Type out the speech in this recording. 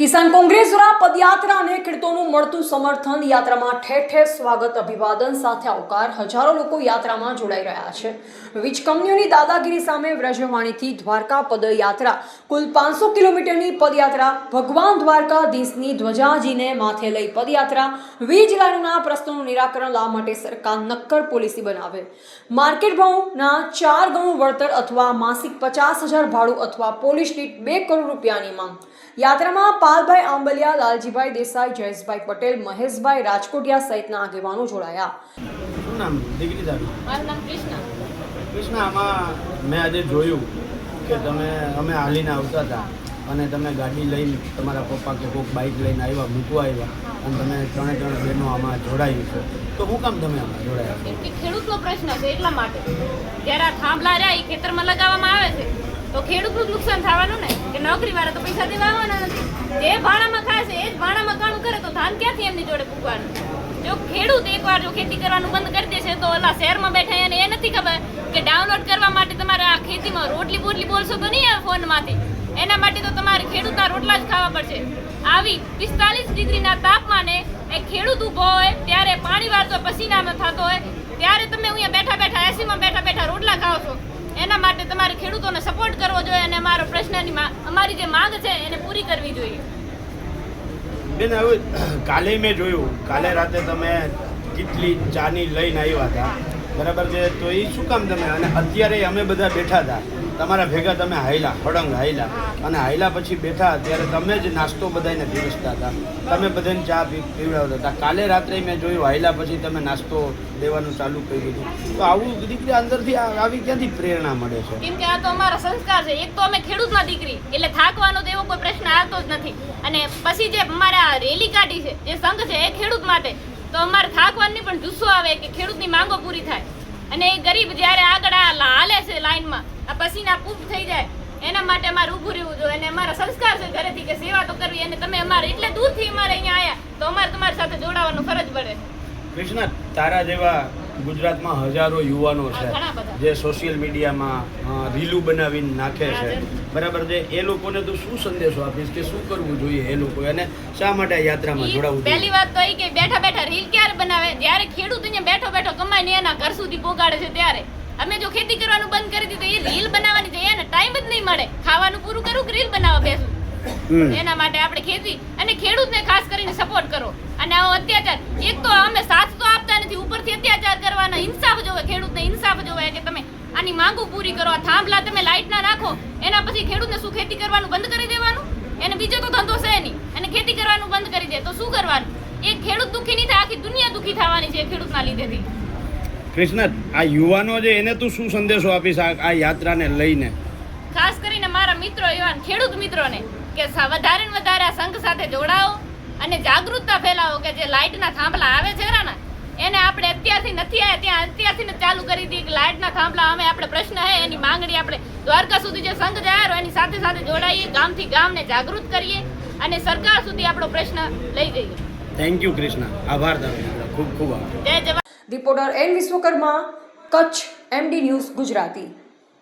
કિસાન કોંગ્રેસ દ્વારા પદયાત્રા અને ખેડૂતોનું મળતું સમર્થન યાત્રામાં ઠેર ઠેર સ્વાગત અભિવાદન સાથે આવકાર હજારો લોકો યાત્રામાં જોડાઈ રહ્યા છે। વીજ કંપનીઓની દાદાગીરી સામે વ્રજવાણીથી દ્વારકા પદયાત્રા કુલ 500 કિલોમીટરની પદયાત્રા ભગવાન દ્વારકાધીશની ધ્વજાજીને માથે લઈ પદયાત્રા વીજ લાઇનોના પ્રશ્નોનું નિરાકરણ લાવવા માટે સરકાર નક્કર પોલિસી બનાવે। માર્કેટ ભાવના 4 ગણું વળતર અથવા માસિક 50,000 ભાડું અથવા પોલીસ દીઠ 2 કરોડ રૂપિયાની માંગ। યાત્રામાં પાલભાઈ આંબલિયા, લાલજીભાઈ દેસાઈ, જયેશભાઈ પટેલ, મહેશભાઈ રાજકોટિયા સહિતના આગેવાનો જોડાયા। શું નામ દીકરી તારું? મારું નામ કૃષ્ણા। કૃષ્ણા, આમાં મેં આજે જોયું કે અમે હાલીને આવતા હતા અને તમે ગાડી લઈને તમારા પપ્પા કે કોઈક બાઇક લઈને આવ્યા, મૂકવા આવ્યા અને તમે ત્રણે બહેનો આમાં જોડાયું છે, તો શું કામ તમે આમાં જોડાયા? કેમ કે ખેડૂતનો પ્રશ્ન છે એટલા માટે। જ્યારે આ થાંભલા રહ્યા એ ખેતરમાં લગાવવામાં આવે છે તો ખેડૂતનું જ નુકસાન થવાનું ને, કે નોકરીવાળા તો પૈસા દેવા આવવાના નથી। જે ભાડામાં ખાય છે એ જ ભાડામાં કાણું કરે તો ધાન ક્યાંથી એમની જોડે પૂગવાનું? જો ખેડૂત એકવાર જો ખેતી કરવાનું બંધ કરી દેશે તો ઓલા શહેરમાં બેઠા એને એ નથી ખબર કે ડાઉનલોડ કરવા માટે તમારે આ ખેતીમાં રોટલી બોટલી બોલશો તો નહીં આવે ફોનમાંથી, એના માટે તો તમારે ખેડૂતના રોટલા જ ખાવા પડશે। આવી 45 ડિગ્રીના તાપમાને એ ખેડૂત ઊભો હોય ત્યારે પાણી વાળતો પસીનામાં થતો હોય ત્યારે તમે અહીંયા બેઠા એસીમાં બેઠા રોટલા ખાઓ છો। એના માટે તમારે ખેડૂતોને સપોર્ટ કરવો જોઈએ અને અમારો પ્રશ્નની અમારી જે માંગ છે એને પૂરી કરવી જોઈએ। બેન, હવે કાલે મેં જોયું, કાલે રાતે તમે કેટલી ચાની લઈને આવ્યા હતા, બરાબર છે? તો એ શું કામ તમે, અને અત્યારે અમે બધા બેઠા હતા તમારા ભેગા, તમે હાયલા હળંગ હાયલા અને હાયલા પછી બેઠા ત્યારે તમે જ નાસ્તો બધાને પીરસતા હતા, તમે બધાને ચા પીવડાવતા હતા। કાલે રાત્રે મેં જોયું હાયલા પછી તમે નાસ્તો દેવાનું ચાલુ કર્યું હતું, તો આવું દીકરી અંદરથી આવી ક્યાંથી પ્રેરણા મળે છે? કેમ કે આ તો અમારા સંસ્કાર છે। એક તો અમે ખેડૂતના દીકરી એટલે થાકવાનો તો એવો કોઈ પ્રશ્ન આવતો જ નથી, અને પછી જે અમારા રેલી કાઢી છે જે સંઘ છે એ ખેડૂત માટે, તો અમારે થાકવાની પણ જુસ્સો આવે કે ખેડૂતની માંગો પૂરી થાય। અને એ ગરીબ જ્યારે આગળ હાલે છે લાઈનમાં, આ પસીના પૂપ થઈ જાય, એના માટે અમારે ઊભું રહેવું જોઈએ અને અમારા સંસ્કાર છે ઘરેથી કે સેવા તો કરવી। અને તમે અમારે એટલે દૂરથી અમારે અહીંયા આવ્યા તો અમારે તમારી સાથે જોડાવાનું ફરજ પડે। કૃષ્ણા, તારા જેવા ગુજરાતમાં હજારો યુવાનો છે ઘણા બધા જે સોશિયલ મીડિયામાં રીલું બનાવીને નાખે છે, બરાબર છે? એ લોકોને તું શું સંદેશો આપીશ કે શું કરવું જોઈએ એ લોકો, અને શા માટે આ યાત્રામાં જોડાવવું? પહેલી વાત તો એ કે બેઠા રીલ ક્યારે બનાવે? જ્યારે ખેડૂત અહીંયા બેઠો કમાઈને એના ઘર સુધી પહોંચાડે છે ત્યારે। અમે જો ખેતી કરવાનું બંધ કરી દીધું, એ રીલ બનાવવાની છે, એને ટાઈમ જ નહીં મળે ખાવાનું પૂરું કરું કે રીલ બનાવવા બેસું। એના માટે આપણે ખેતી અને ખેડૂતને ખાસ કરીને સપોર્ટ કરો। અને આવો અત્યાચાર, એક તો અમે સાથ તો આપતા નથી, ઉપરથી અત્યાચાર કરવાના। ઇન્સાફ જોવે, ખેડૂતને ઇન્સાફ જોવે કે તમે આની માંગો પૂરી કરો। આ થાંભલા તમે લાઇટના નાખો, એના પછી ખેડૂતને શું ખેતી કરવાનું બંધ કરી દેવાનું? એને બીજો તો ધંધો છે નહીં, અને ખેતી કરવાનું બંધ કરી દે તો શું કરવાનું? એક ખેડૂત દુઃખી નહીં થાય, આખી દુનિયા દુઃખી થવાની છે ખેડૂતના લીધેથી। કૃષ્ણા, આ યુવાનો છે એને તું શું સંદેશો આપીશ આ યાત્રાને લઈને? ખાસ કરીને મારા મિત્રો, યુવાન ખેડૂત મિત્રોને કે વધારે ને વધારે આ સંઘ સાથે જોડાઓ અને જાગૃતતા ફેલાવો કે જે લાઇટના થાંભલા આવે છે ને એને આપણે અત્યારથી નથી આવ્યા ત્યાં અત્યારથી ચાલુ કરી દઈએ કે લાઇટના થાંભલા અમે આપણે પ્રશ્ન છે એની માંગણી આપણે દ્વારકા સુધી જે સંઘ જાહેર હોય એની સાથે જોડાઈએ, ગામથી ગામને જાગૃત કરીએ અને સરકાર સુધી આપણો પ્રશ્ન લઈ જઈએ। થેન્ક યુ કૃષ્ણા, આભાર તમારો, ખૂબ ખૂબ આભાર। જય જવાન। Reporter N Vishwakarma, Kutch, MD news Gujarati.